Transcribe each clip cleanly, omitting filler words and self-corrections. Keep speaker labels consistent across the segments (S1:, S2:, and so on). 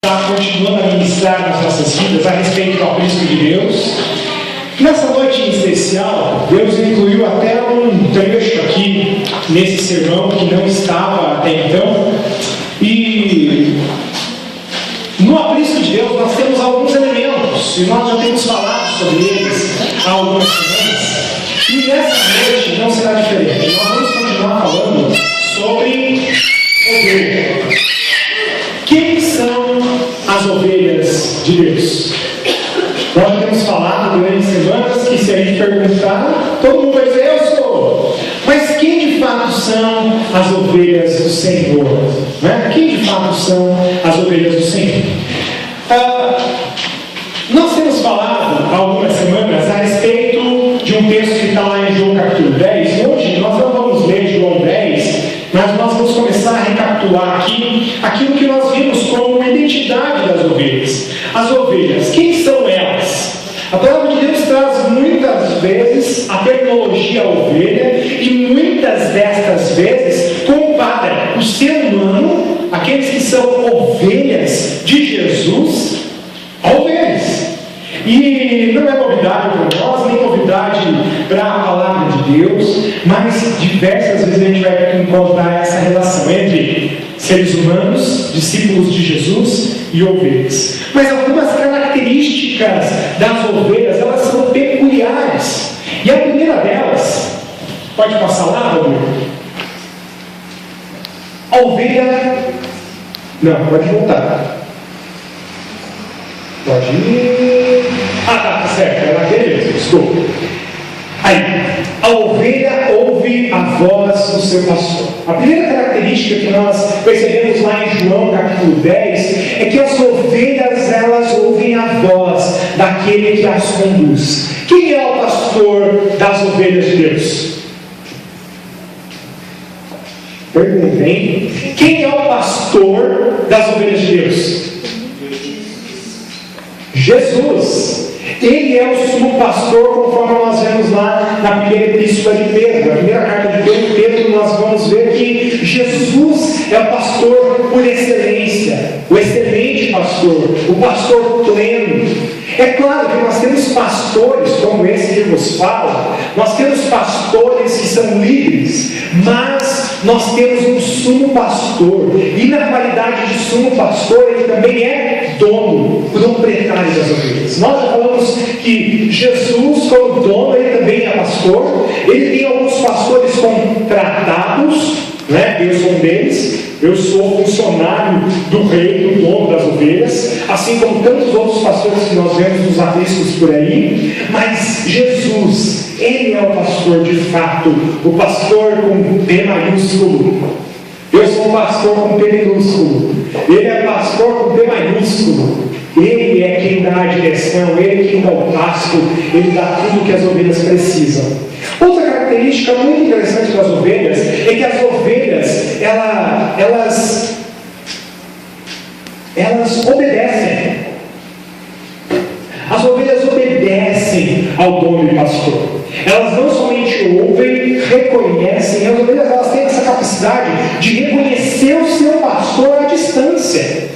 S1: Está continuando a ministrar nas nossas vidas a respeito do aprisco de Deus. Nessa noite em especial, Deus incluiu até um trecho aqui nesse sermão que não estava até então. E no aprisco de Deus nós temos alguns elementos, e nós já temos falado sobre eles há algumas semanas. E nessa noite não será diferente. Nós vamos continuar falando sobre ovelhas. Quem são as ovelhas de Deus? Nós já temos falado durante semanas que se a gente perguntar, todo mundo vai dizer, eu sou. Mas quem de fato são as ovelhas do Senhor? Né? Quem de fato são as ovelhas do Senhor? Nós temos falado há algumas semanas a respeito de um texto que está lá em João capítulo 10. Hoje nós não vamos ler João 10, mas nós vamos começar a recapitular aqui aquilo que nós vimos como identidade das ovelhas. As ovelhas, quem são elas? A palavra de Deus traz muitas vezes a terminologia ovelha e muitas destas vezes compara o ser humano, aqueles que são ovelhas de Jesus, a ovelhas. E não é novidade para nós, nem novidade para a palavra de Deus, mas diversas vezes a gente vai encontrar essa relação entre seres humanos, discípulos de Jesus e ovelhas. Mas algumas características das ovelhas, elas são peculiares. E a primeira delas, pode passar lá, Rodrigo? A ovelha... Não, pode voltar. Pode ir... tá certo, é naquele mesmo, desculpa. Aí, a ovelha ouve a voz do seu pastor. A primeira característica que nós percebemos lá em João capítulo 10 é que as ovelhas, elas ouvem a voz daquele que as conduz. Quem é o pastor das ovelhas de Deus? Perguntem. Quem é o pastor das ovelhas de Deus? Jesus. Ele é o sumo pastor, conforme nós vemos lá na primeira epístola de Pedro, na primeira carta de Pedro, nós vamos ver que Jesus é o pastor por excelência, o excelente pastor, o pastor pleno. É claro que nós temos pastores como esse que vos fala, nós temos pastores que são livres, mas nós temos um sumo pastor, e na qualidade de sumo pastor, ele também é dono, proprietário das ovelhas. Nós já falamos que Jesus, como dono, ele também é pastor. Ele tem alguns pastores contratados, né? Eu sou um deles. Eu sou funcionário do rei, do dono das ovelhas, assim como tantos outros pastores que nós vemos nos apriscos por aí. Mas Jesus, ele é o pastor de fato, o pastor com P maiúsculo. Eu sou um pastor com P minúsculo. Ele é pastor com P maiúsculo. Ele é quem dá a direção, ele é quem dá o pasto, ele dá tudo que as ovelhas precisam. Outra característica muito interessante das ovelhas é que as ovelhas, elas obedecem. As ovelhas obedecem ao dono e pastor. Elas não somente ouvem, reconhecem. As ovelhas, elas têm essa capacidade de reconhecer o seu pastor à distância,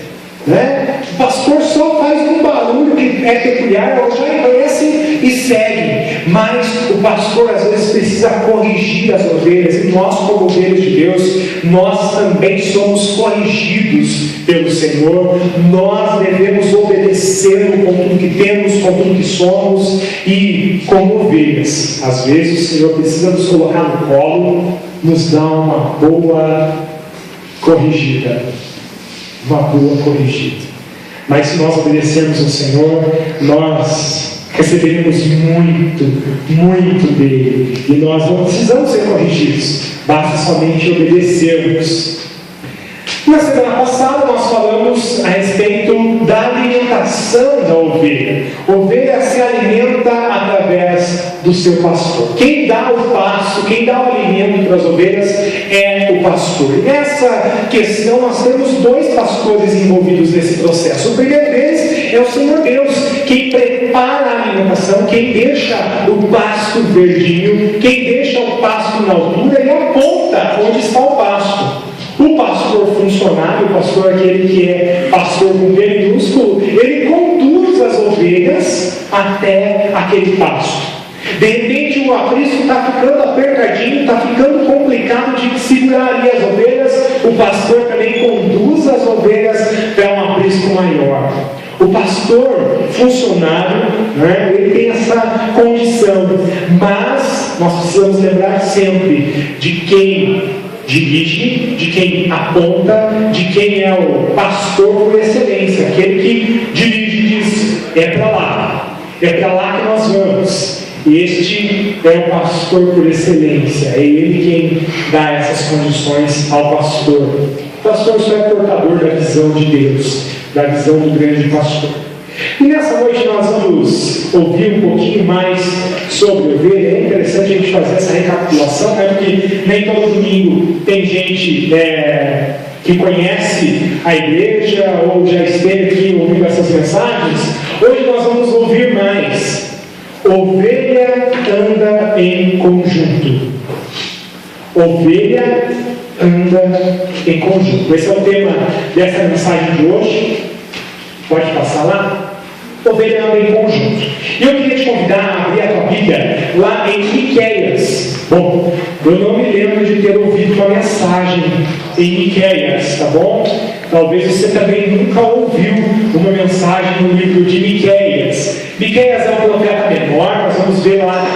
S1: né? O pastor só faz um barulho que é peculiar, elas já reconhecem e seguem. Mas o pastor às vezes precisa corrigir as ovelhas, e nós, como ovelhas de Deus, nós também somos corrigidos pelo Senhor. Nós devemos obedecê-lo com tudo que temos, com tudo que somos, e como ovelhas, às vezes o Senhor precisa nos colocar no colo, nos dar uma boa corrigida. Uma boa corrigida. Mas se nós obedecermos ao Senhor, nós receberemos muito, muito dele. E nós não precisamos ser corrigidos, basta somente obedecermos. Na semana passada nós falamos a respeito da alimentação da ovelha. A ovelha se alimenta através do seu pastor. Quem dá o pasto, quem dá o alimento para as ovelhas é o pastor. E nessa questão nós temos dois pastores envolvidos nesse processo. O primeiro deles é o Senhor Deus, quem prepara a alimentação, quem deixa o pasto verdinho, quem deixa o pasto na altura e aponta onde está o pasto. O pastor funcionário, o pastor aquele que é pastor com P até aquele pasto. De repente o aprisco está ficando apertadinho, está ficando complicado de segurar ali as ovelhas. O pastor também conduz as ovelhas para um aprisco maior. O pastor, funcionário, né, ele tem essa condição, mas nós precisamos lembrar sempre de quem dirige, de quem aponta, de quem é o pastor por excelência, aquele que dirige e diz: é para lá que nós vamos. Este é o pastor por excelência, é ele quem dá essas condições ao pastor. O pastor só é portador da visão de Deus, da visão do grande pastor. E nessa noite nós vamos ouvir um pouquinho mais sobre ovelha. É interessante a gente fazer essa recapitulação, né? Porque nem todo domingo tem gente que conhece a igreja ou já esteve aqui ouvindo essas mensagens. Hoje nós vamos ouvir mais. Ovelha anda em conjunto. Ovelha anda em conjunto. Esse é o tema dessa mensagem de hoje. Pode passar lá? Ovelha anda em conjunto. E eu queria te convidar a abrir a tua Bíblia lá em Miqueias. Bom, eu não me lembro de ter ouvido uma mensagem em Miqueias, tá bom? Talvez você também nunca ouviu uma mensagem no livro de Miqueias. Miqueias é um profeta menor, nós vamos ver lá.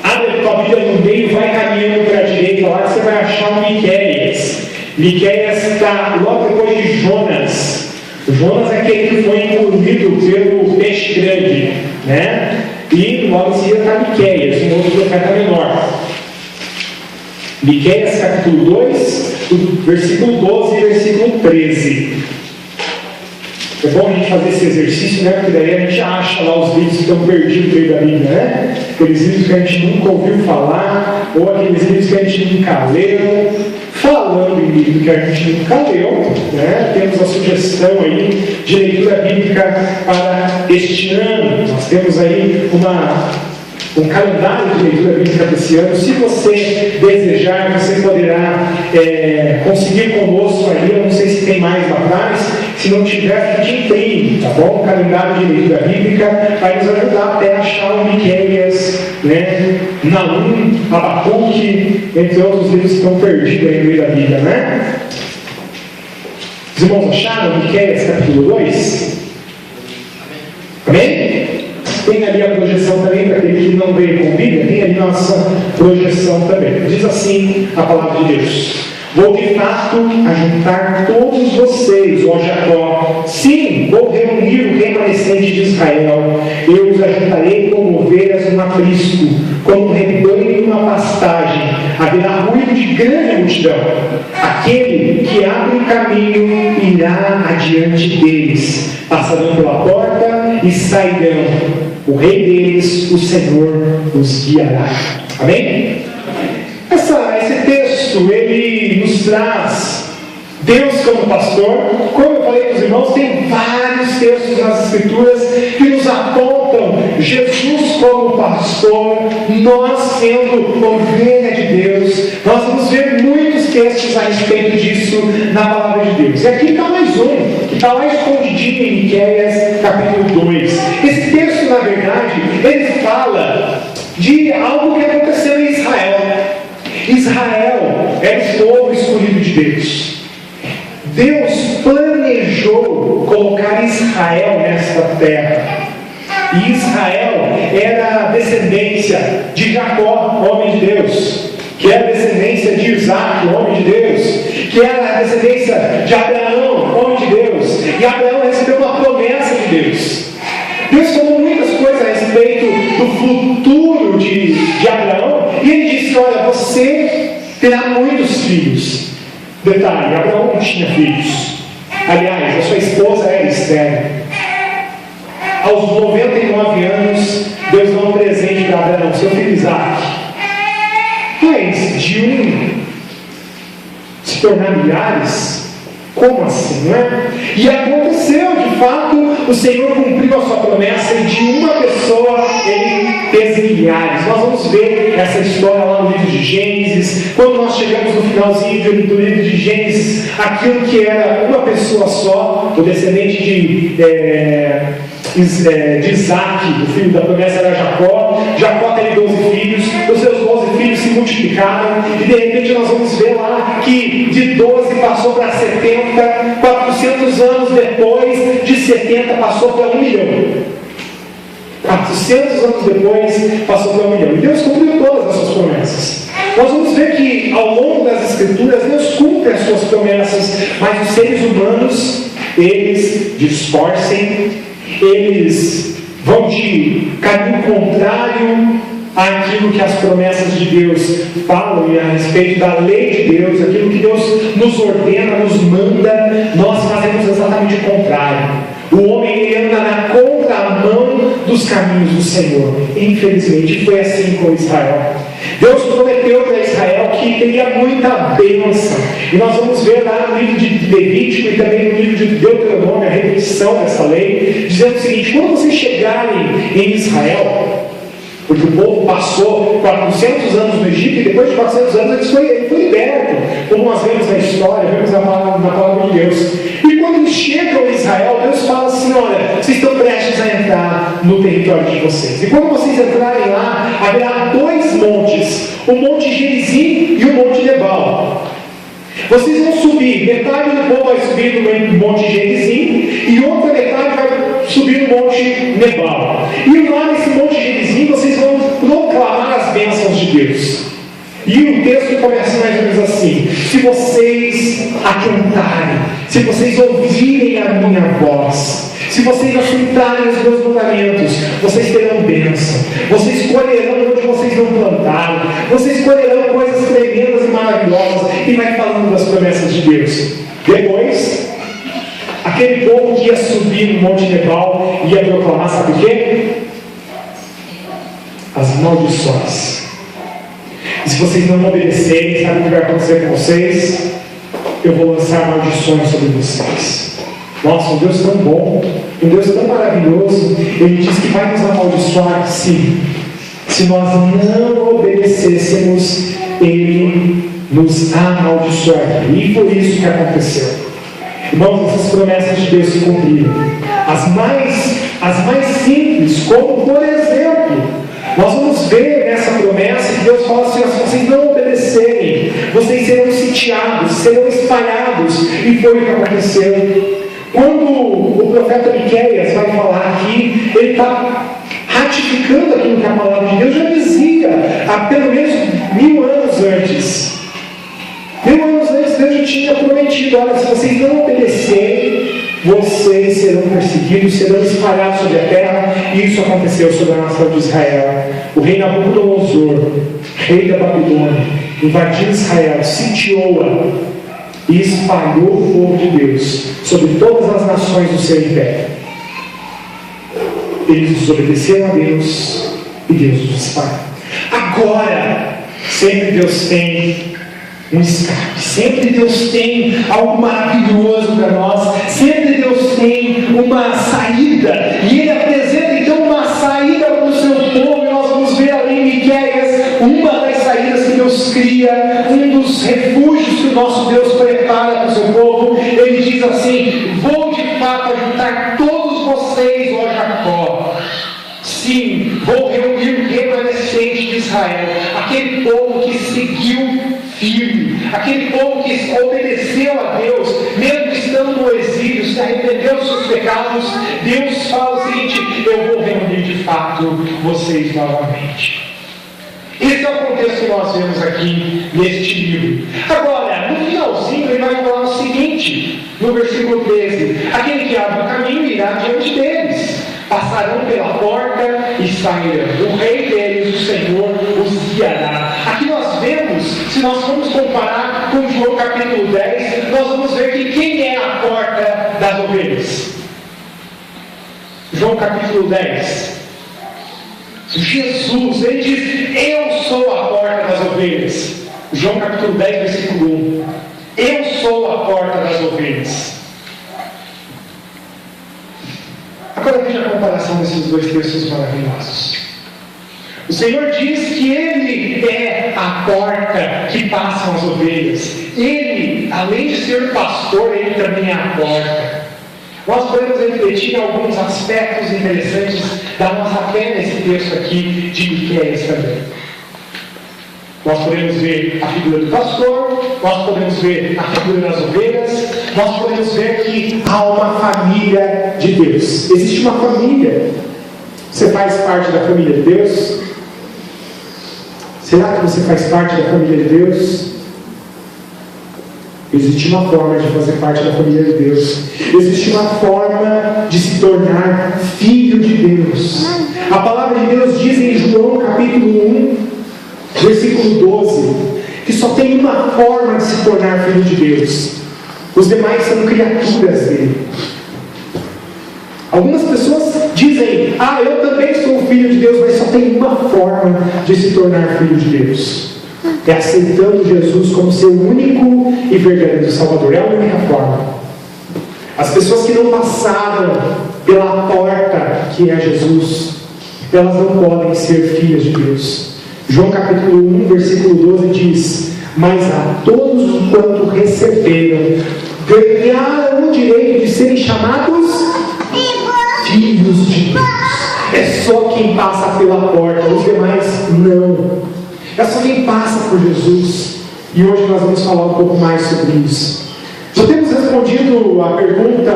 S1: Abre a tua Bíblia no meio, vai caminhando para a direita lá, você vai achar o Miqueias. Miqueias está logo depois de Jonas. Jonas é aquele que foi engolido pelo peixe grande, né? E logo em seguida está Miqueias, um outro profeta menor. Miqueias capítulo 2, versículo 12 e versículo 13. É bom a gente fazer esse exercício, né? Porque daí a gente acha lá os livros que estão perdidos no meio da Bíblia, né? Aqueles livros que a gente nunca ouviu falar, ou aqueles livros que a gente nunca leu. Falando em livro que a gente nunca leu, né? Temos a sugestão aí de leitura bíblica para este ano. Nós temos aí um calendário de leitura bíblica para esse ano. Se você desejar, você poderá conseguir conosco aí. Eu não sei se tem mais lá atrás. Se não tiver, a gente imprime, tá bom? O calendário de leitura bíblica vai nos ajudar até achar o Miqueias, né? Nahum, Abacuque, entre outros livros que estão perdidos aí no meio da Bíblia, né? Os irmãos acharam Miqueias capítulo 2? Amém? Tem ali a projeção também, para aquele que não veio com Bíblia, tem ali nossa projeção também. Diz assim a palavra de Deus: vou de fato ajuntar todos vocês, ó Jacó. Sim, vou reunir o remanescente de Israel. Eu os ajuntarei como ovelhas num aprisco, como um rebanho numa pastagem. Haverá ruído de grande multidão. Aquele que abre um caminho irá adiante deles. Passarão pela porta e sairão. O rei deles, o Senhor, os guiará. Amém? Esse texto, ele nos traz Deus como pastor. Como eu falei para os irmãos, tem vários textos nas Escrituras que nos apontam Jesus como pastor, nós sendo ovelha de Deus. Nós vamos ver muitos textos a respeito disso na palavra de Deus. E aqui está mais um, que está lá escondidinho em Miqueias, capítulo 2. Esse texto, na verdade, ele fala de algo que aconteceu em Israel. Israel era o povo escolhido de Deus. Deus planejou colocar Israel nesta terra. E Israel era a descendência de Jacó, homem de Deus, que era a descendência de Isaac, homem de Deus, que era a descendência de Abraão, homem de Deus. E Abraão recebeu uma promessa de Deus. Deus falou muitas coisas a respeito do futuro de Abraão, e ele disse: olha, você terá muitos filhos. Detalhe, Abraão não tinha filhos. Aliás, a sua esposa era estéril. Aos 99 anos, Deus deu um presente para Abraão, seu filho Isaac. Mas de um se tornar milhares? Como assim, não é? E aconteceu, de fato, o Senhor cumpriu a sua promessa e de uma pessoa ele fez milhares. Nós vamos ver essa história lá no livro de Gênesis. Quando nós chegamos no finalzinho do livro de Gênesis, aquilo que era uma pessoa só, o descendente de Isaac, o filho da promessa era Jacó. Jacó teve 12 filhos, os seus 12 filhos se multiplicaram, e de repente nós vamos ver lá que de 12 passou para 70, 400 anos depois de 70 passou para 1 milhão. 400 anos depois passou para 1 milhão. E Deus cumpriu todas as suas promessas. Nós vamos ver que ao longo das Escrituras Deus cumpre as suas promessas, mas os seres humanos, eles distorcem, eles vão de caminho contrário àquilo que as promessas de Deus falam e a respeito da lei de Deus, aquilo que Deus nos ordena, nos manda. Nós fazemos exatamente o contrário. O homem ele anda na contramão dos caminhos do Senhor. Infelizmente foi assim com Israel. Deus prometeu para Israel que teria muita bênção, e nós vamos ver lá no livro de Levítico e também no livro de Deuteronômio a repetição dessa lei, dizendo o seguinte: quando vocês chegarem em Israel, porque o povo passou 400 anos no Egito, e depois de 400 anos ele foi liberto, como nós vemos na história, vemos na palavra de Deus. E quando eles chegam em Israel, Deus fala assim: olha, vocês estão prestes a entrar no território de vocês, e quando vocês entrarem lá, haverá 2 montes, o Monte Gerizim e o Monte Nebal. Vocês vão subir, metade do povo vai subir no Monte Gerizim, e outra metade vai subir no Monte Nebal. E lá nesse Monte Gerizim vocês vão proclamar as bênçãos de Deus. E o texto começa mais ou menos assim: se vocês atentarem, se vocês ouvirem a minha voz, se vocês aceitarem os meus mandamentos, vocês terão bênção, vocês colherão onde vocês não plantaram, vocês colherão coisas tremendas e maravilhosas. E vai falando das promessas de Deus. Depois, aquele povo que ia subir no Monte Nebal ia proclamar, sabe o quê? As maldições. E se vocês não obedecerem, sabe o que vai acontecer com vocês? Eu vou lançar maldições sobre vocês. Nossa, um Deus tão bom, um Deus tão maravilhoso. Ele diz que vai nos amaldiçoar se nós não obedecêssemos, Ele nos amaldiçoaria. E foi isso que aconteceu. Irmãos, essas promessas de Deus se cumpriram. As mais simples, como por exemplo, nós vamos ver nessa promessa que Deus fala assim: se vocês não obedecerem, vocês serão sitiados, serão espalhados. E foi o que aconteceu. Quando o profeta Miqueias vai falar aqui, ele está ratificando aquilo que a palavra de Deus já dizia há pelo menos 1000 anos antes. 1000 anos antes Deus já tinha prometido: olha, se vocês não obedecerem, vocês serão perseguidos, serão espalhados sobre a terra. E isso aconteceu sobre a nação de Israel. O rei Nabucodonosor, rei da Babilônia, invadiu Israel, sitiou-a e espalhou o povo de Deus sobre todas as nações do seu império. Eles desobedeceram a Deus e Deus os espalhou. Agora, sempre Deus tem um escape, sempre Deus tem algo maravilhoso para nós, sempre Deus tem uma saída, e Ele apresenta então uma saída para o seu povo. E nós vamos ver ali em Miqueias uma das saídas que Deus cria, um dos refúgios que o nosso Deus prepara para o seu povo. Ele diz assim: vou de fato ajuntar todos vocês, ó Jacó. Sim, vou reunir o remanescente de Israel, aquele povo que seguiu firme, aquele povo que obedeceu a Deus, mesmo estando no exílio, se arrependeu dos seus pecados. Deus fala o seguinte: eu vou reunir de fato vocês novamente. Esse é o contexto que nós vemos aqui neste livro. Agora, no finalzinho, ele vai falar o seguinte, no versículo 13: aquele que abre o caminho irá diante deles, passarão pela porta e sairão. O rei deles, o Senhor, os guiará. Aqui nós vemos, se nós formos comparar com João capítulo 10, nós vamos ver que quem é a porta das ovelhas? João capítulo 10. Jesus, ele diz: eu sou a porta das ovelhas. João capítulo 10, versículo 1. Eu sou a porta das ovelhas. Agora veja a comparação desses dois textos maravilhosos. O Senhor diz que Ele é a porta que passam as ovelhas. Ele, além de ser pastor, Ele também é a porta. Nós podemos refletir alguns aspectos interessantes da nossa fé nesse texto aqui de Miqueias também. Nós podemos ver a figura do pastor, nós podemos ver a figura das ovelhas, nós podemos ver que há uma família de Deus. Existe uma família. Você faz parte da família de Deus? Será que você faz parte da família de Deus? Existe uma forma de fazer parte da família de Deus. Existe uma forma de se tornar filho de Deus. A palavra de Deus diz em João capítulo 1, versículo 12, que só tem uma forma de se tornar filho de Deus. Os demais são criaturas dele. Algumas pessoas dizem: eu também sou filho de Deus, mas só tem uma forma de se tornar filho de Deus. É aceitando Jesus como seu único e verdadeiro Salvador. É a única forma. As pessoas que não passaram pela porta que é Jesus, elas não podem ser filhas de Deus. João capítulo 1, versículo 12 diz: mas a todos quanto receberam, ganharam o direito de serem chamados filhos de Deus. É só quem passa pela porta, os demais não. É só quem passa por Jesus. E hoje nós vamos falar um pouco mais sobre isso. Já temos respondido a pergunta: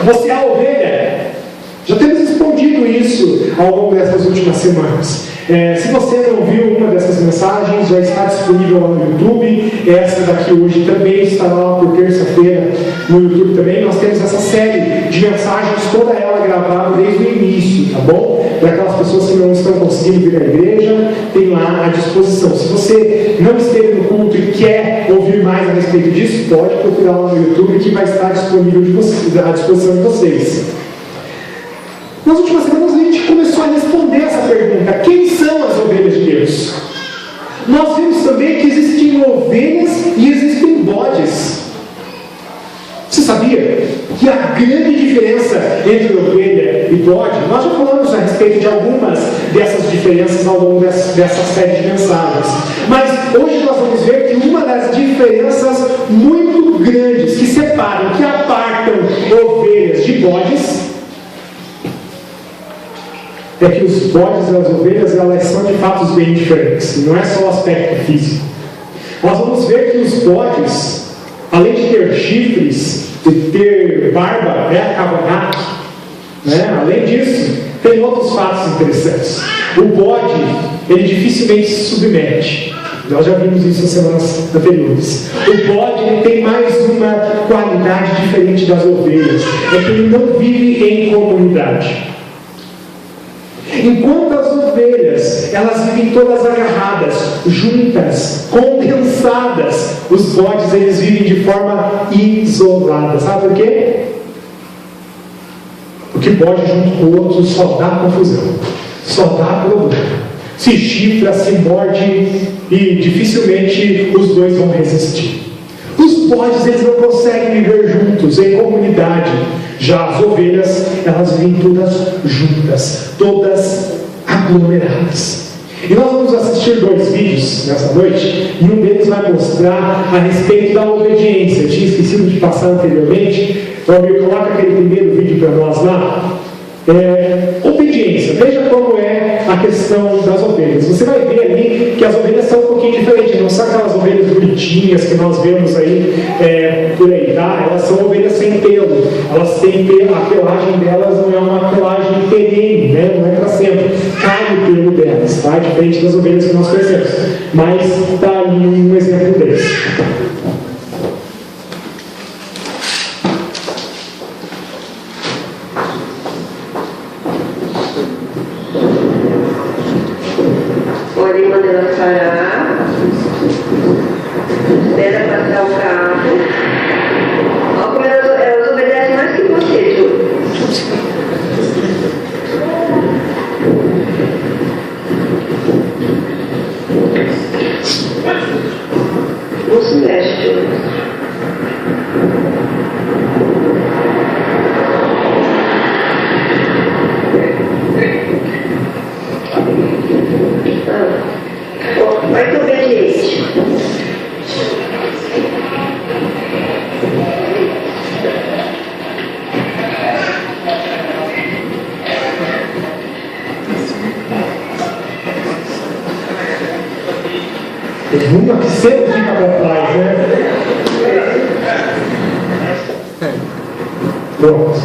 S1: você é a ovelha? Já temos respondido isso ao longo dessas últimas semanas. Se você não viu uma dessas mensagens, já está disponível lá no YouTube. Essa daqui hoje também estará lá por terça-feira no YouTube também. Nós temos essa série de mensagens, toda ela gravada desde o início, tá bom? Para aquelas pessoas que não estão conseguindo vir à igreja, tem lá à disposição. Se você não esteve no culto e quer ouvir mais a respeito disso, pode procurar lá no YouTube, que vai estar disponível à disposição de vocês. Nas últimas semanas a gente começou a responder essa pergunta: quem são as ovelhas de Deus? Nós vimos também que existem ovelhas e existem bodes. Você sabia que a grande diferença entre ovelha e bode, nós já falamos a respeito de algumas dessas diferenças ao longo dessa série de mensagens, mas hoje nós vamos ver que uma das diferenças muito grandes que separam, que apartam ovelhas de bodes, é que os bodes e as ovelhas, elas são de fatos bem diferentes. Não é só o aspecto físico. Nós vamos ver que os bodes, além de ter chifres, de ter barba, cavanhaque, além disso, tem outros fatos interessantes. O bode, ele dificilmente se submete. Nós já vimos isso nas semanas anteriores. O bode, ele tem mais uma qualidade diferente das ovelhas. É que ele não vive em comunidade. Enquanto as ovelhas, elas vivem todas agarradas, juntas, condensadas, os bodes, eles vivem de forma isolada. Sabe por quê? Porque bode junto com o outro só dá confusão, só dá problema. Se chifra, se morde e dificilmente os dois vão resistir. Os bodes, eles não conseguem viver juntos, em comunidade. Já as ovelhas, elas vivem todas juntas, todas aglomeradas. E nós vamos assistir 2 vídeos nessa noite, e um deles vai mostrar a respeito da obediência. Eu tinha esquecido de passar anteriormente. Então, coloca aquele primeiro vídeo para nós lá. Obediência. Veja como é a questão das ovelhas. Você vai ver ali que as ovelhas são um pouquinho diferentes. Não são aquelas ovelhas bonitinhas que nós vemos aí por aí, tá? Elas são ovelhas sem pelo. Elas têm pelo. A pelagem delas não é uma pelagem perene, não é para sempre. Cai o pelo delas, tá? Diferente das ovelhas que nós conhecemos. Mas está ali um exemplo desse.
S2: Podem mandar ela parar. Espera passar o carro. Olha como elas obedecem mais que você, Ju. Não se mexe, Ju. Vai ter obediência.
S1: Sempre fica para trás, né? Pronto.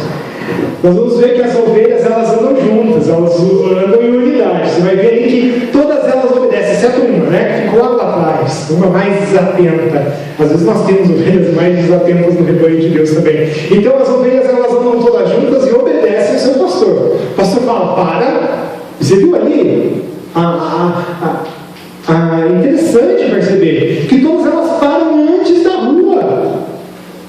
S1: Nós vamos ver que as ovelhas, elas andam juntas, elas andam em unidade. Você vai ver ali que todas elas obedecem, exceto uma, né? Que ficou lá atrás, uma mais desatenta. Às vezes nós temos ovelhas mais desatentas no rebanho de Deus também. Então as ovelhas, elas andam todas juntas e obedecem o seu pastor. O pastor fala, para. Você viu ali? Interessante perceber que todas elas param antes da rua.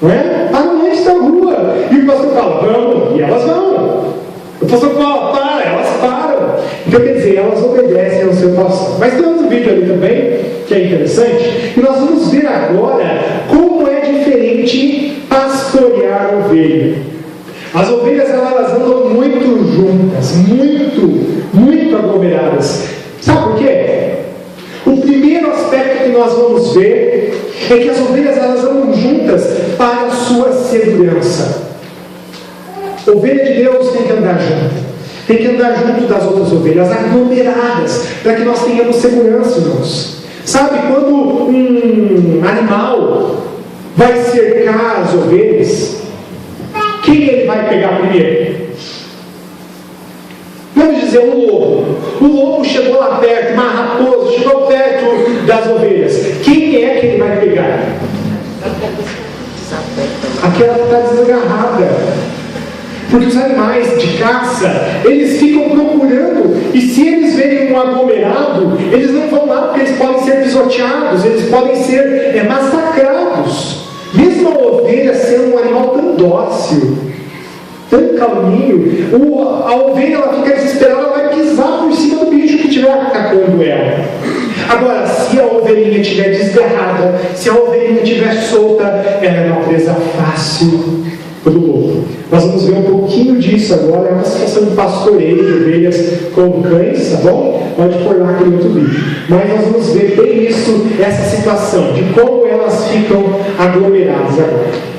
S1: Não é? Param antes da rua. E o pastor fala, vamos, e elas vão. O pastor fala, para, elas param. Então quer dizer, elas obedecem ao seu pastor. Mas tem outro vídeo ali também, que é interessante, e nós vamos ver agora como é diferente pastorear ovelha. As ovelhas, elas andam muito juntas, muito aglomeradas. Sabe por quê? O primeiro aspecto que nós vamos ver é que as ovelhas, elas andam juntas para a sua segurança. Ovelha de Deus tem que andar junto. Tem que andar junto das outras ovelhas, aglomeradas, para que nós tenhamos segurança, irmãos. Sabe, quando um animal vai cercar as ovelhas, quem ele vai pegar primeiro? Vamos dizer, o lobo. O lobo chegou lá perto, uma raposa chegou perto das ovelhas. Quem é que ele vai pegar? Aquela que está desagarrada. Porque os animais de caça, eles ficam procurando, e se eles verem um aglomerado, eles não vão lá, porque eles podem ser pisoteados, eles podem ser massacrados. Mesmo a ovelha sendo um animal tão dócil, tão calminho, a ovelha, ela fica desesperada, ela vai pisar por cima do bicho que estiver atacando ela. Agora, se a ovelhinha estiver desgarrada, se a ovelhinha estiver solta, ela é uma presa fácil do lobo. Nós vamos ver um pouquinho disso agora. É uma situação de pastoreio de ovelhas com cães, tá bom? Pode pôr lá aquele outro vídeo. Mas nós vamos ver bem isso, essa situação, de como elas ficam aglomeradas agora.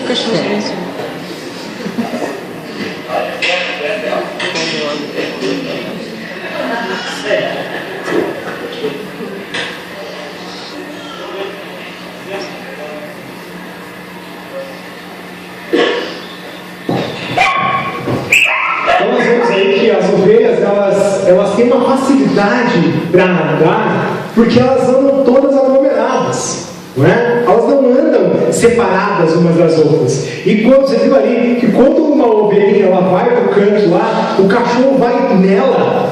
S3: Cachorro.
S1: facilidade para andar porque elas andam todas aglomeradas. Não é? Elas não andam separadas umas das outras. E quando você viu ali que quando uma ovelhinha ela vai para o canto lá, o cachorro vai nela.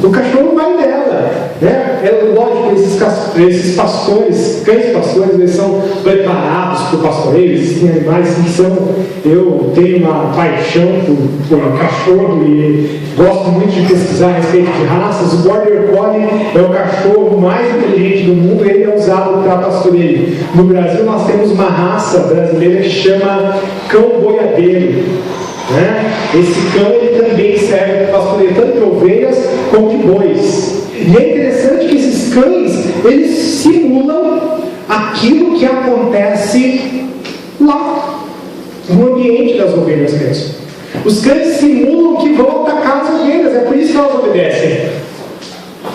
S1: O cachorro vai nela. Né? É lógico, esses pastores, cães pastores, eles são preparados para o pastoreio. Existem animais que são. Eu tenho uma paixão por cachorro e gosto muito de pesquisar a respeito de raças. O Border Collie é o cachorro mais inteligente do mundo e ele é usado para pastoreio. No Brasil nós temos uma raça brasileira que chama cão boiadeiro. Né? Esse cão ele também serve para pastoreio tanto de ovelhas como de bois. E é interessante que esses cães eles simulam aquilo que acontece lá no ambiente das ovelhas mesmo. Os cães simulam que vão atacar as ovelhas, é por isso que elas obedecem.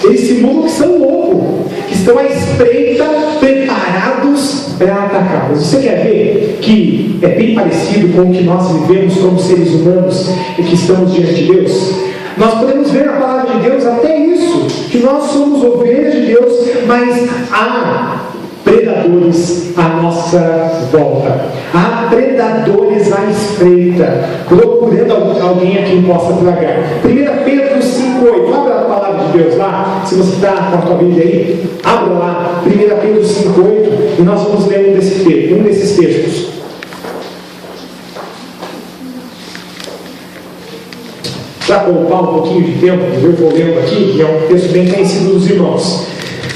S1: Eles simulam que são lobos, que estão à espreita, preparados para atacá-los. Você quer ver que é bem parecido com o que nós vivemos como seres humanos e que estamos diante de Deus? Nós podemos ver na palavra de Deus até isso, que nós somos ovelhas de Deus, mas há predadores à nossa volta. Há predadores à espreita, procurando alguém a quem possa tragar. 1 Pedro 5,8. Abra a palavra de Deus lá. Se você está com a tua Bíblia aí, abra lá. 1 Pedro 5,8. E nós vamos ler um desses textos. Para poupar um pouquinho de tempo, eu vou lendo aqui, que é um texto bem conhecido dos irmãos.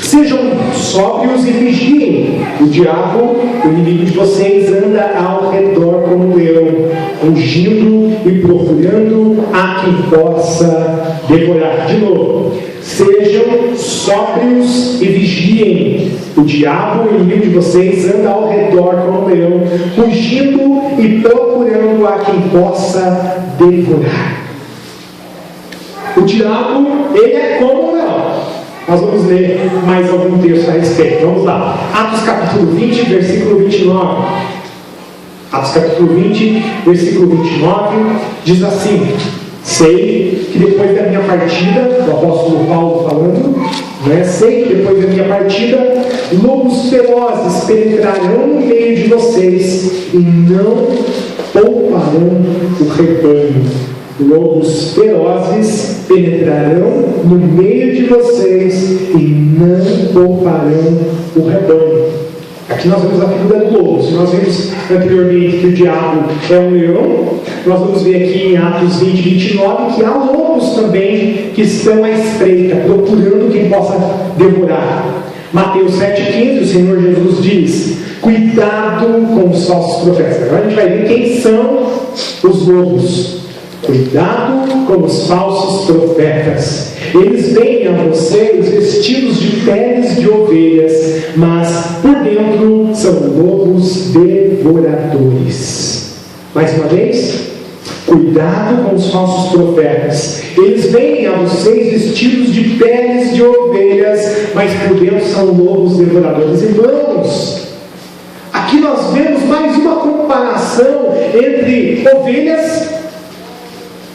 S1: Sejam sóbrios e vigiem. O diabo, o inimigo de vocês, anda ao redor como um leão, rugindo e procurando a quem possa devorar. De novo, sejam sóbrios e vigiem. O diabo, o inimigo de vocês, anda ao redor como um leão, rugindo e procurando a quem possa devorar. O diabo, ele é como um leão. Nós vamos ler mais algum texto a respeito. Vamos lá. Atos capítulo 20, versículo 29. Atos capítulo 20, versículo 29, diz assim: sei que depois da minha partida, o apóstolo Paulo falando, né? Sei que depois da minha partida, lobos ferozes penetrarão no meio de vocês e não pouparão o rebanho. Lobos ferozes penetrarão no meio de vocês e não pouparão o rebanho. Aqui nós vemos a figura do lobo. Se nós vimos anteriormente que o diabo é um leão, nós vamos ver aqui em Atos 20, 29 que há lobos também que estão à espreita, procurando quem possa devorar. Mateus 7,15, o Senhor Jesus diz: cuidado com os falsos profetas. Agora a gente vai ver quem são os lobos. Cuidado com os falsos profetas. Eles vêm a vocês vestidos de peles de ovelhas, mas por dentro são lobos devoradores. Mais uma vez, cuidado com os falsos profetas. Eles vêm a vocês vestidos de peles de ovelhas, mas por dentro são lobos devoradores. Irmãos, aqui nós vemos mais uma comparação entre ovelhas,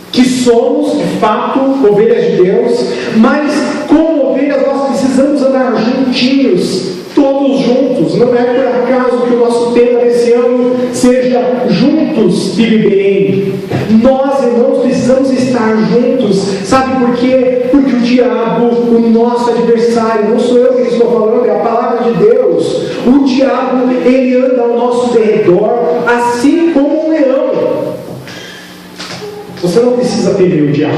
S1: que somos, de fato, ovelhas de Deus, mas como ovelhas nós precisamos andar juntinhos, todos juntos. Não é por acaso que o nosso tema desse ano seja Juntos PIBBM. Nós, irmãos, precisamos estar juntos. Sabe por quê? Porque o diabo, o nosso adversário, não sou eu que estou falando, é a palavra de Deus. O diabo, ele anda ao nosso derredor, assim como um leão. Você não precisa temer o diabo.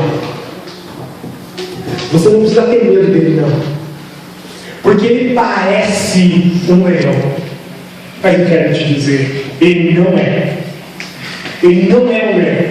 S1: Você não precisa ter medo dele, não. Porque ele parece um leão. Mas eu quero te dizer, ele não é. Ele não é um leão.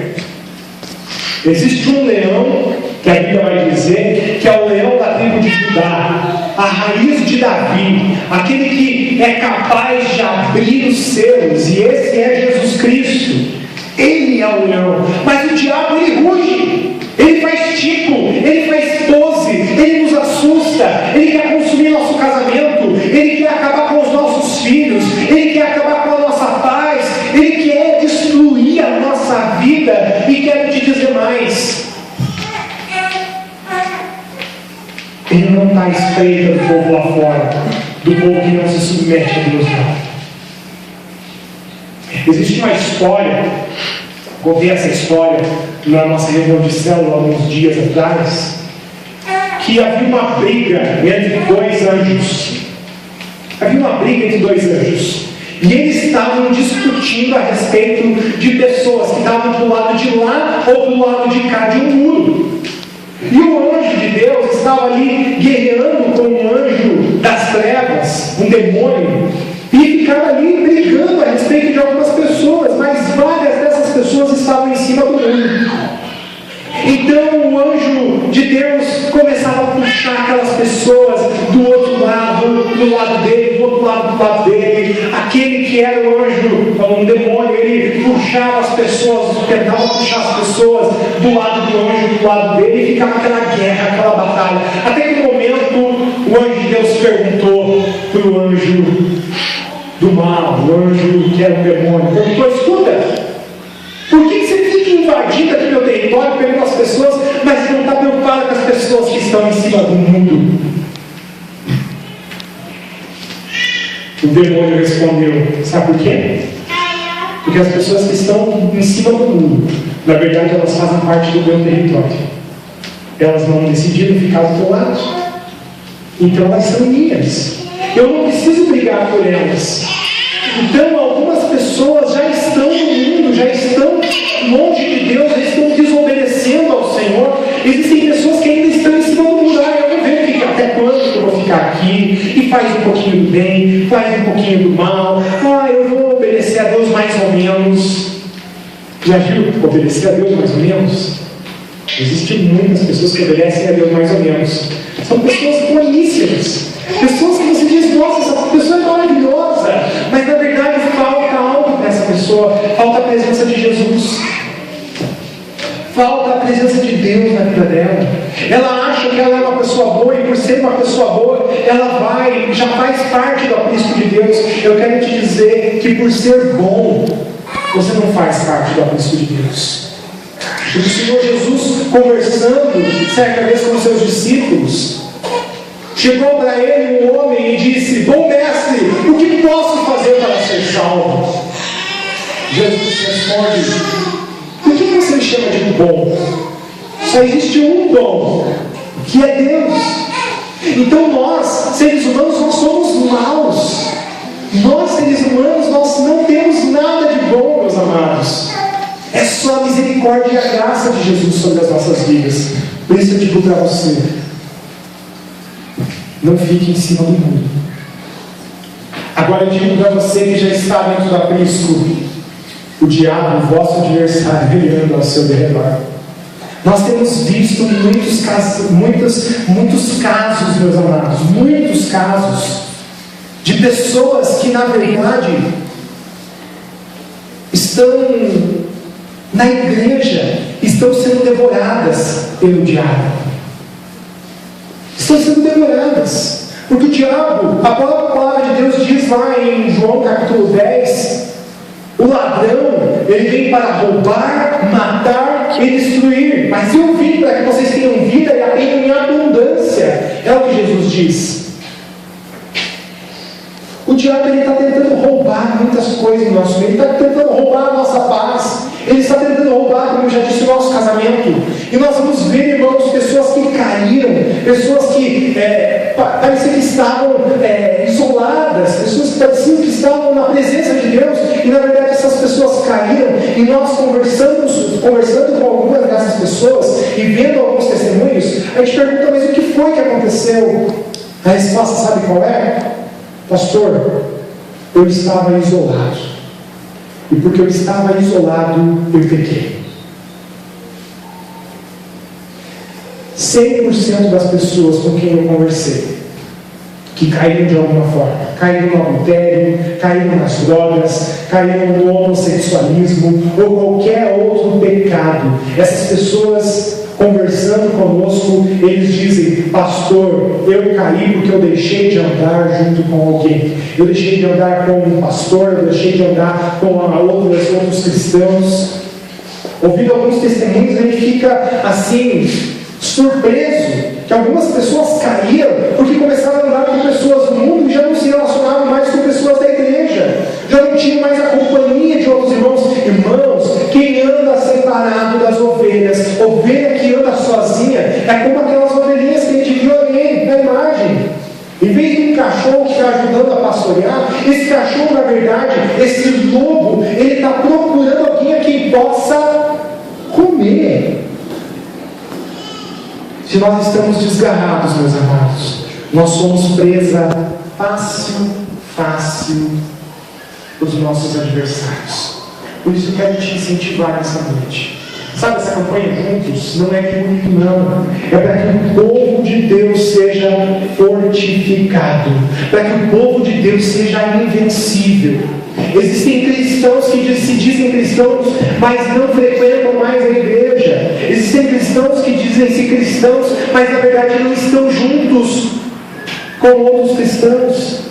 S1: Existe um leão, que a Bíblia vai dizer, que é o leão da tribo de Judá, a raiz de Davi, aquele que é capaz de abrir os selos, e esse é Jesus Cristo. Ele é o leão, mas o diabo ele ruge, ele faz tipo, ele faz pose, ele nos assusta, ele quer consumir nosso casamento, ele quer acabar com os nossos filhos, ele quer acabar com a nossa paz, ele quer destruir a nossa vida. E quero te dizer mais: Ele não está à espreita do povo lá fora, do povo que não se submete a Deus não. Existe uma história, contei essa história na nossa reunião de célula alguns dias atrás, que havia uma briga entre dois anjos. Havia uma briga entre dois anjos. E eles estavam discutindo a respeito de pessoas que estavam do lado de lá ou do lado de cá de um muro. E o anjo de Deus estava ali guerreando com um anjo das trevas, um demônio, e ficava ali brigando a respeito de algumas pessoas, mas várias dessas pessoas estavam em cima do muro. Então o anjo de Deus começava a puxar aquelas pessoas do outro lado, do lado dele, do outro lado do lado dele. Aquele que era o anjo, um demônio, ele puxava as pessoas, tentava puxar as pessoas do lado do anjo, do lado dele, e ficava aquela guerra, aquela batalha. Até que no momento o anjo de Deus perguntou para o anjo do mal, o anjo que era um demônio, perguntou: escuta, por que você fica invadindo aqui meu território pelas pessoas, mas não está preocupado com as pessoas que estão em cima do mundo? O demônio respondeu: sabe por quê? Porque as pessoas que estão em cima do muro, na verdade elas fazem parte do meu território. Elas não decidiram ficar do teu lado, então elas são minhas. Eu não preciso brigar por elas. Então algumas pessoas já estão no mundo, já estão longe de Deus, já estão desobedecendo ao Senhor. Existem pessoas que ainda estão em cima do muro. Eu não vejo até quando eu vou ficar aqui, e faz um pouquinho do bem, faz um pouquinho do mal. Eu vou obedecer a Deus mais ou menos. Já viu obedecer a Deus mais ou menos? Existem muitas pessoas que obedecem a Deus mais ou menos. São pessoas boníssimas, pessoas que você diz: nossa, essa pessoa é maravilhosa, mas na verdade falta algo nessa pessoa, falta a presença de Jesus, falta a presença de Deus na vida dela. Ela acha que ela é uma pessoa boa, e por ser uma pessoa boa, ela já faz parte do aprisco de Deus. Eu quero te dizer que por ser bom, você não faz parte do aprisco de Deus. O Senhor Jesus, conversando certa vez com os seus discípulos, chegou para ele um homem e disse: bom mestre, o que posso fazer para ser salvo? Jesus responde: por que você me chama de bom? Só existe um bom, que é Deus. Então nós, seres humanos, nós somos maus. Nós, seres humanos, nós não temos nada de bom, meus amados. É só a misericórdia e a graça de Jesus sobre as nossas vidas. Por isso eu digo para você: não fique em cima do mundo. Agora eu digo para você que já está dentro do aprisco: o diabo, o vosso adversário, ele anda ao seu derredor. Nós temos visto muitos casos, meus amados, muitos casos de pessoas que na verdade estão na igreja, estão sendo devoradas pelo diabo. Estão sendo devoradas, porque o diabo, a própria palavra de Deus diz lá em João capítulo 10, o ladrão, ele vem para roubar, matar e destruir, mas eu vim para que vocês tenham vida e a tenham em abundância. É o que Jesus diz. O diabo está tentando roubar muitas coisas no nosso meio. Ele está tentando roubar a nossa paz. Ele está tentando roubar, como eu já disse, o nosso casamento. E nós vamos ver, irmãos, pessoas que caíram, pessoas que pareciam que estavam isoladas, pessoas que pareciam que estavam na presença de Deus, e na verdade essas pessoas caíram. E nós conversando com algumas dessas pessoas e vendo alguns testemunhos, a gente pergunta: mas o que foi que aconteceu? A resposta sabe qual é? Pastor, eu estava isolado. E porque eu estava isolado, eu pequei. 100% das pessoas com quem eu conversei, que caíram de alguma forma, caíram no adultério, caíram nas drogas, caíram no homossexualismo ou qualquer outro pecado, essas pessoas conversando conosco, eles dizem: pastor, eu caí porque eu deixei de andar junto com alguém, eu deixei de andar com um pastor, eu deixei de andar com outros cristãos. Ouvindo alguns testemunhos, a gente fica assim, surpreso que algumas pessoas caíram porque começaram a andar com pessoas do mundo e já não se relacionavam mais com pessoas da igreja, já não tinham mais a companhia de outros irmãos. Irmãos, quem anda separado das ovelhas, ovelha que anda sozinha, é como aquelas ovelhinhas que a gente viu ali na imagem. Em vez de um cachorro que está ajudando a pastorear, esse cachorro, na verdade, esse lobo, ele está procurando alguém a quem possa comer. Se nós estamos desgarrados, meus amados, nós somos presa fácil dos nossos adversários. Por isso eu quero te incentivar nessa noite. Sabe, essa campanha juntos não é que bonito, não. É para que o povo de Deus seja fortificado, para que o povo de Deus seja invencível. Existem cristãos que se dizem cristãos, mas não frequentam mais a igreja. Existem cristãos que dizem-se cristãos, mas na verdade não estão juntos com outros cristãos.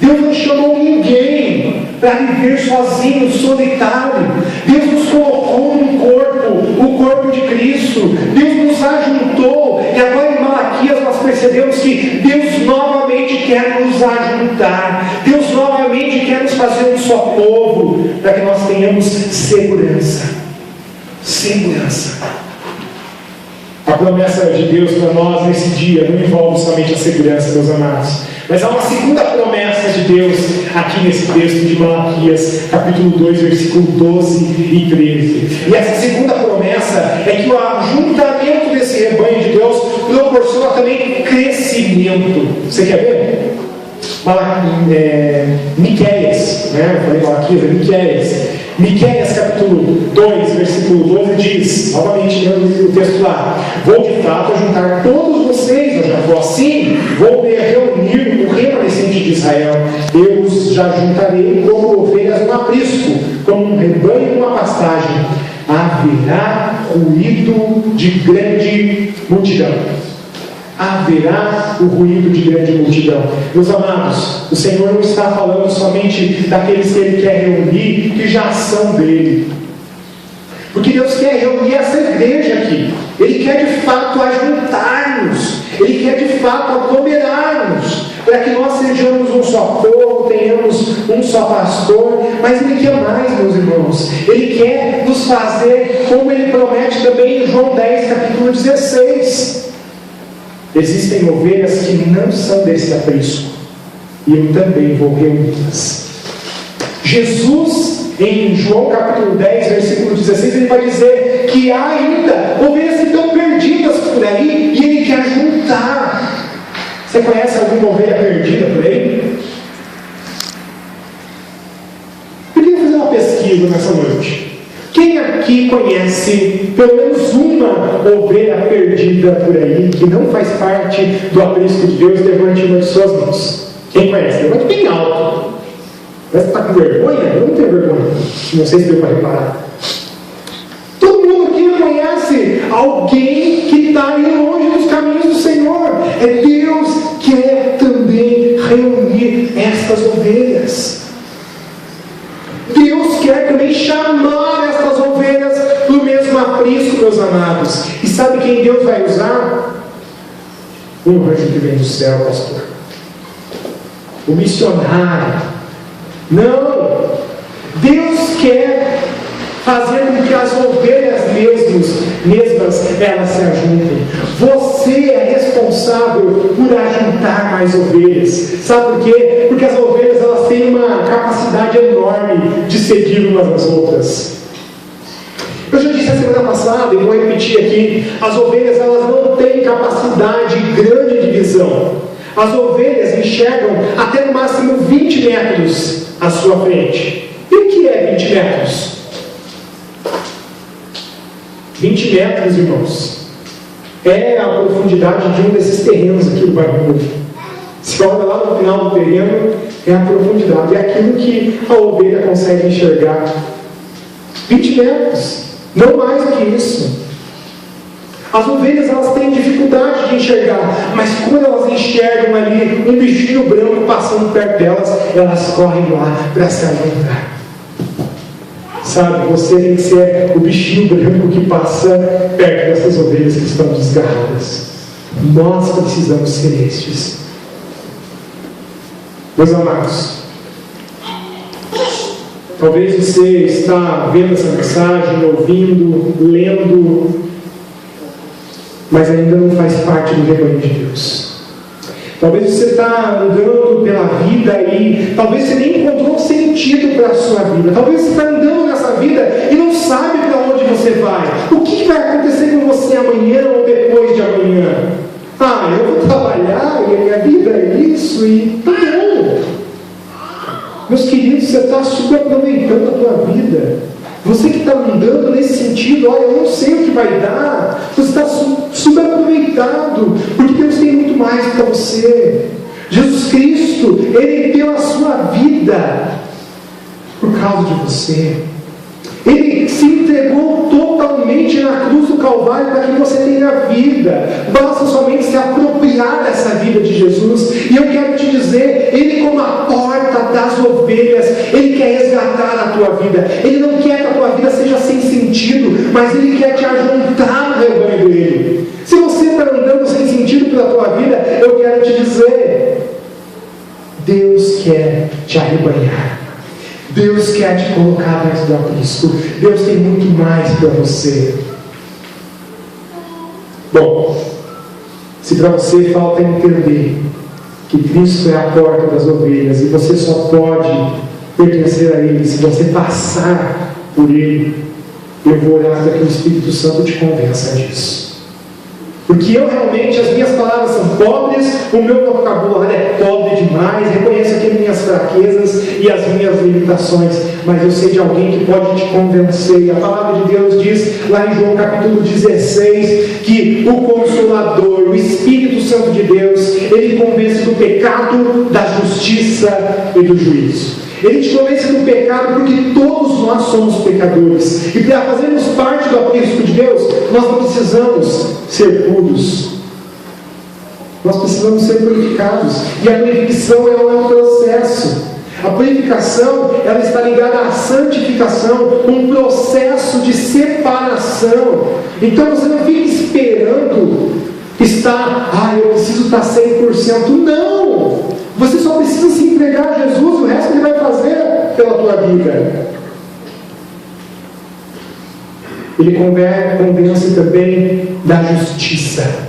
S1: Deus não chamou ninguém para viver sozinho, solitário. Deus nos colocou no corpo, o corpo de Cristo. Deus nos ajuntou. E agora em Malaquias nós percebemos que Deus novamente quer nos ajuntar. Deus novamente quer nos fazer um só povo, para que nós tenhamos segurança. A promessa de Deus para nós nesse dia não envolve somente a segurança, meus amados, mas há uma segunda promessa de Deus aqui nesse texto de Malaquias, capítulo 2, versículo 12 e 13. E essa segunda promessa é que o ajuntamento desse rebanho de Deus proporciona também crescimento. Você quer ver? Miqueias, né? Eu falei Malaquias, é Miqueias. Miqueias capítulo 2, versículo 12 diz, novamente lendo o texto lá: vou de fato ajuntar todos vocês, ó Jacó, assim vou reunir o remanescente de Israel. Eu os já juntarei como ovelhas no aprisco, como um rebanho numa pastagem. Haverá ruído de grande multidão. Haverá o ruído de grande multidão. Meus amados, o Senhor não está falando somente daqueles que Ele quer reunir, que já são dele. Porque Deus quer reunir essa igreja aqui. Ele quer de fato ajuntar-nos. Ele quer de fato aglomerar-nos, para que nós sejamos um só povo, tenhamos um só pastor. Mas Ele quer mais, meus irmãos. Ele quer nos fazer, como Ele promete também em João 10, capítulo 16. Existem ovelhas que não são desse aprisco, e eu também vou reuni-las. Jesus, em João capítulo 10, versículo 16, ele vai dizer que há ainda ovelhas que estão perdidas por aí, e Ele quer juntar. Você conhece alguma ovelha perdida por aí? Eu queria fazer uma pesquisa nessa noite. Quem aqui conhece pelo menos uma ovelha perdida por aí, que não faz parte do aprisco de Deus? Levante uma de suas mãos. Quem conhece? Levante bem alto. Você está com vergonha? Eu não tenho vergonha. Não sei se deu para reparar. Todo mundo aqui conhece alguém que está aí longe dos caminhos do Senhor. É Deus que quer também reunir estas ovelhas. Deus quer também chamar estas ovelhas do mesmo aprisco, meus amados. E sabe quem Deus vai usar? Um anjo que vem do céu, pastor. O missionário. Não! Deus quer fazer com que as ovelhas mesmas elas se ajuntem. Você é responsável por ajuntar mais ovelhas. Sabe por quê? Porque as ovelhas elas têm uma capacidade enorme de seguir umas às outras. Eu já disse a semana passada e vou repetir aqui: as ovelhas elas não têm capacidade grande de visão. As ovelhas enxergam até no máximo 20 metros à sua frente. E o que é 20 metros? 20 metros, irmãos, é a profundidade de um desses terrenos aqui do bairro. Se olha lá no final do terreno, é a profundidade, é aquilo que a ovelha consegue enxergar. 20 metros, não mais do que isso. As ovelhas elas têm dificuldade de enxergar, mas quando elas enxergam ali um bichinho branco passando perto delas, elas correm lá para se alimentar. Sabe, você tem que ser o bichinho branco que passa perto dessas ovelhas que estão desgarradas. Nós precisamos ser estes. Meus amados, talvez você está vendo essa mensagem, ouvindo, lendo, mas ainda não faz parte do rebanho de Deus. Talvez você está andando pela vida e talvez você nem encontrou sentido para a sua vida. Talvez você está andando nessa vida e não sabe para onde você vai. O que vai acontecer com você amanhã ou depois de amanhã? Eu vou trabalhar e a minha vida é isso e tá bom. Meus queridos, você está subaproveitando a tua vida. Você que está andando nesse sentido, eu não sei o que vai dar, você está subaproveitado, porque Deus tem muito mais para você. Jesus Cristo, Ele deu a sua vida por causa de você. Ele se entregou totalmente na cruz do Calvário para que você tenha vida. Basta somente se apropriar dessa vida de Jesus. E eu quero te dizer, Ele, como a porta das ovelhas, Ele quer resgatar a tua vida. Ele não quer que a tua vida seja sem sentido, mas Ele quer te ajuntar no rebanho dele. Se você está andando sem sentido pela tua vida, eu quero te dizer, Deus quer te arrebanhar. Deus quer te colocar dentro do aprisco. Deus tem muito mais para você. Bom, se para você falta entender que Cristo é a porta das ovelhas e você só pode pertencer a Ele se você passar por Ele, eu vou orar para que o Espírito Santo te convença disso. Porque eu realmente, as minhas palavras são pobres, o meu vocabulário é pobre demais, reconheço aqui as minhas fraquezas e as minhas limitações, mas eu sei de alguém que pode te convencer. E a palavra de Deus diz, lá em João capítulo 16, que o Consolador, o Espírito Santo de Deus, Ele convence do pecado, da justiça e do juízo. Ele te convence do pecado porque todos nós somos pecadores. E para fazermos parte do aprisco de Deus, nós não precisamos ser puros. Nós precisamos ser purificados. E a purificação é um processo. A purificação, ela está ligada à santificação, um processo de separação. Então você não fica esperando estar, eu preciso estar 100%. Não! Você só precisa se entregar a Jesus, o resto Ele vai fazer pela tua vida. Ele convence também da justiça.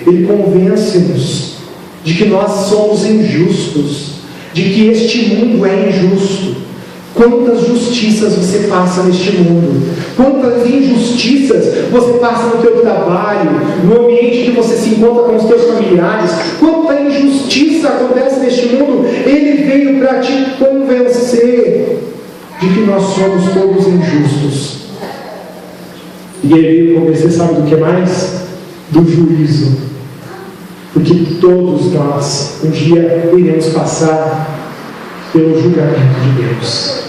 S1: Ele convence-nos de que nós somos injustos, de que este mundo é injusto. Quantas justiças você passa neste mundo? Quantas injustiças você passa no teu trabalho, no ambiente que você se encontra com os teus familiares? Quanta injustiça acontece neste mundo? Ele veio para te convencer de que nós somos todos injustos. E Ele veio convencer, sabe do que mais? Do juízo. Porque todos nós, um dia, iremos passar pelo julgamento de Deus.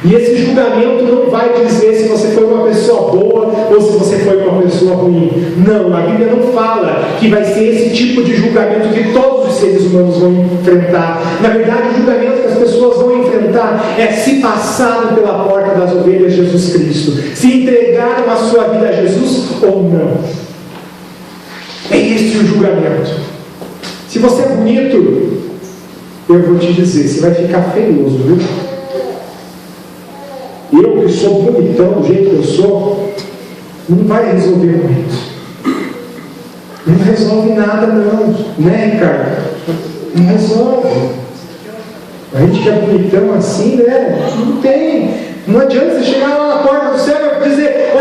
S1: E esse julgamento não vai dizer se você foi uma pessoa boa ou se você foi uma pessoa ruim. Não, a Bíblia não fala que vai ser esse tipo de julgamento que todos os seres humanos vão enfrentar. Na verdade, o julgamento que as pessoas vão enfrentar é se passaram pela porta das ovelhas Jesus Cristo, se entregaram a sua vida a Jesus ou não. É esse o julgamento. Se você é bonito, eu vou te dizer, você vai ficar feioso, viu? Eu que sou bonitão do jeito que eu sou, não vai resolver muito. Não resolve nada não, né, Ricardo? Não resolve. A gente que é bonitão assim, né? Não tem. Não adianta você chegar lá na porta do céu e dizer,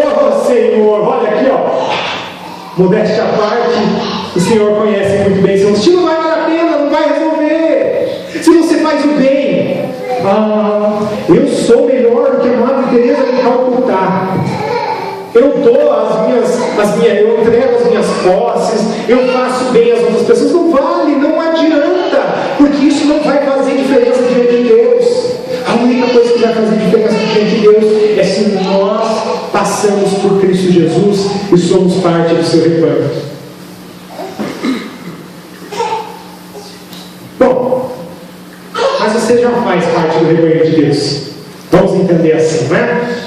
S1: Senhor, olha aqui, modéstia à parte, o Senhor conhece muito bem seu estilo, não vai valer a pena, não vai resolver. Se você faz o bem, eu sou melhor do que a Madre Teresa de Calcutá. Eu dou eu entrego as minhas posses, eu faço bem às outras pessoas. Não vale, não adianta, porque isso não vai fazer diferença diante de Deus. A única coisa que vai fazer diferença diante de Deus é se nós passamos por Cristo Jesus e somos parte do seu rebanho. Bom, mas você já faz parte do rebanho de Deus. Vamos entender assim, não é?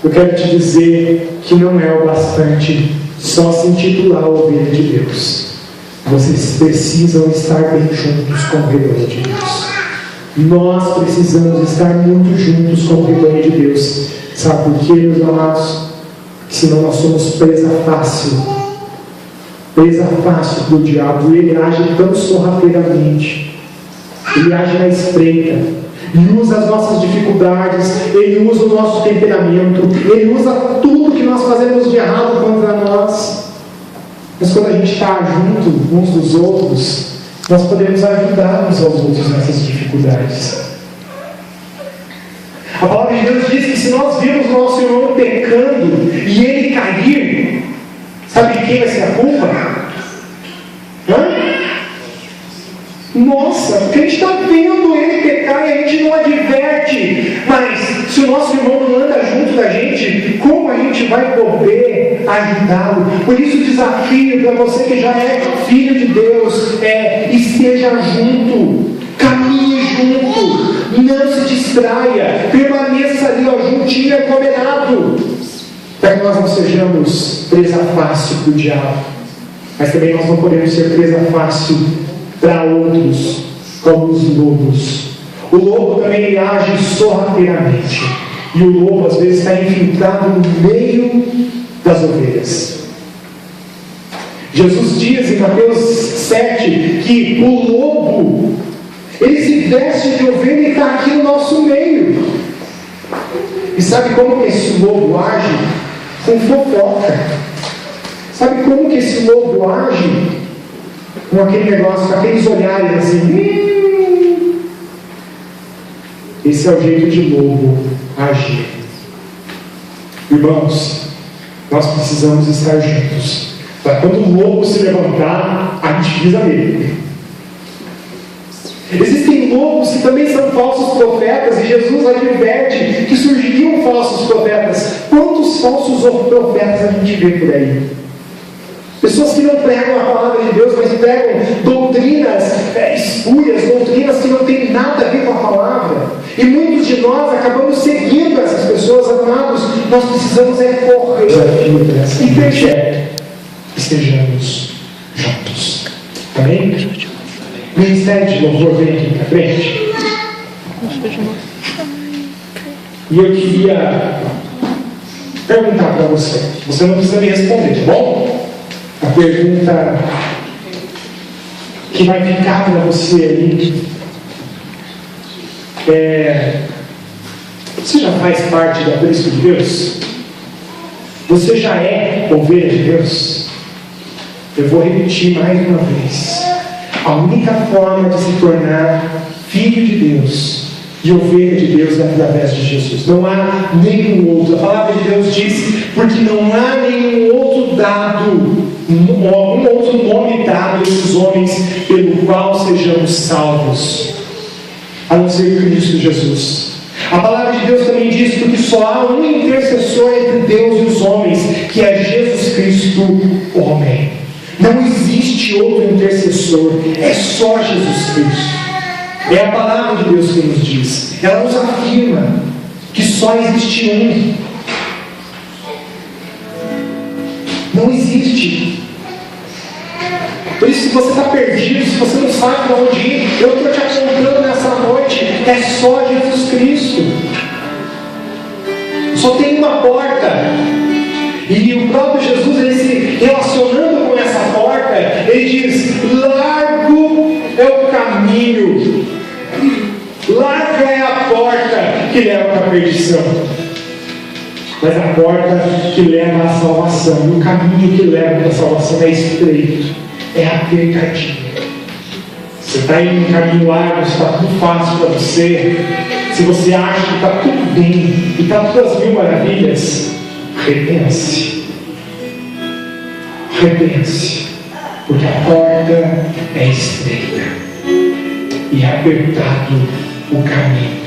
S1: Eu quero te dizer que não é o bastante só se intitular ovelha de Deus. Vocês precisam estar bem juntos com o rebanho de Deus. Nós precisamos estar muito juntos com o rebanho de Deus. Sabe por quê, meus amados? Senão nós somos presa fácil do diabo. Ele age tão sorrateiramente, ele age na espreita, ele usa as nossas dificuldades, ele usa o nosso temperamento, ele usa tudo que nós fazemos de errado contra nós. Mas quando a gente está junto uns dos outros, nós podemos ajudar uns aos outros nessas dificuldades. A palavra de Deus diz que se nós virmos o nosso irmão pecando e ele cair, sabe de quem vai ser a culpa? Nossa, porque a gente está vendo ele pecar e a gente não adverte. Mas se o nosso irmão não anda junto da gente, como a gente vai poder ajudá-lo? Por isso o desafio para você que já é filho de Deus é: esteja junto, caminhe junto, não se distraia, permaneça ali, juntinho, acompanhado, para que nós não sejamos presa fácil para o diabo, mas também nós não podemos ser presa fácil para outros, como os lobos. O lobo também ele age sorrateiramente, e o lobo às vezes está infiltrado no meio das ovelhas. Jesus diz em Mateus 7 que o lobo ele se veste de ovelha e está aqui no nosso meio. E sabe como que esse lobo age? Com fofoca. Sabe como que esse lobo age? Com aquele negócio, com aqueles olhares assim. Esse é o jeito de lobo agir. Irmãos, nós precisamos estar juntos, para quando o lobo se levantar, a gente pisa nele. Existem lobos que também são falsos profetas, e Jesus adverte que surgiriam falsos profetas. Quantos falsos profetas a gente vê por aí? Pessoas que não pregam a palavra de Deus, mas pregam doutrinas espúrias, doutrinas que não têm nada a ver com a palavra. E muitos de nós acabamos seguindo essas pessoas, amados. Nós precisamos correr e perceber. Estejamos juntos. Amém? Ministério de louvor, vem aqui para frente. E eu queria perguntar para você. Você não precisa me responder, tá bom? A pergunta que vai ficar para você ali é: você já faz parte da aprisco de Deus? Você já é ovelha de Deus? Eu vou repetir mais uma vez. A única forma de se tornar filho de Deus e ovelha de Deus é através de Jesus. Não há nenhum outro. A palavra de Deus diz: porque não há nenhum outro dado, um outro nome dado a esses homens pelo qual sejamos salvos, a não ser Cristo Jesus. A palavra de Deus também diz: porque só há um intercessor entre Deus e os homens, que é Jesus Cristo, homem. Não existe outro intercessor, é só Jesus Cristo. É a palavra de Deus que nos diz. Ela nos afirma que só existe um. Não existe. Por isso, se você está perdido, se você não sabe para onde ir, eu estou te apontando nessa noite. É só Jesus Cristo. Só tem uma porta. E o próprio Jesus, ele se relacionando com essa porta, ele diz: largo é o caminho, larga é a porta que leva para a perdição, mas a porta que leva à salvação, e o caminho que leva para a salvação é estreito, é apertadinho. Você está indo um caminho largo, está tudo fácil para você. Se você acha que está tudo bem e está tudo às mil maravilhas, repense, porque a porta é estreita e é apertado o caminho.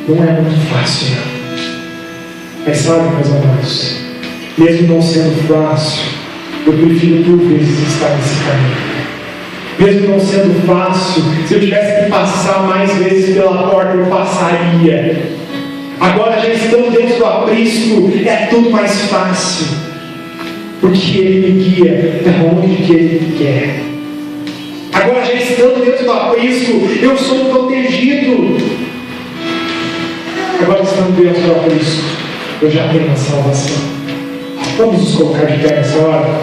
S1: Não é muito fácil, não. Mas sabe, meus amados, mesmo não sendo fácil, eu prefiro por vezes estar nesse caminho. Mesmo não sendo fácil, se eu tivesse que passar mais vezes pela porta, eu passaria. Agora, já estando dentro do aprisco, é tudo mais fácil, porque Ele me guia para onde que Ele quer. Agora, já estando dentro do aprisco, eu sou protegido. Agora, estando dentro do aprisco, eu já tenho a salvação. Vamos nos colocar de pé nessa hora.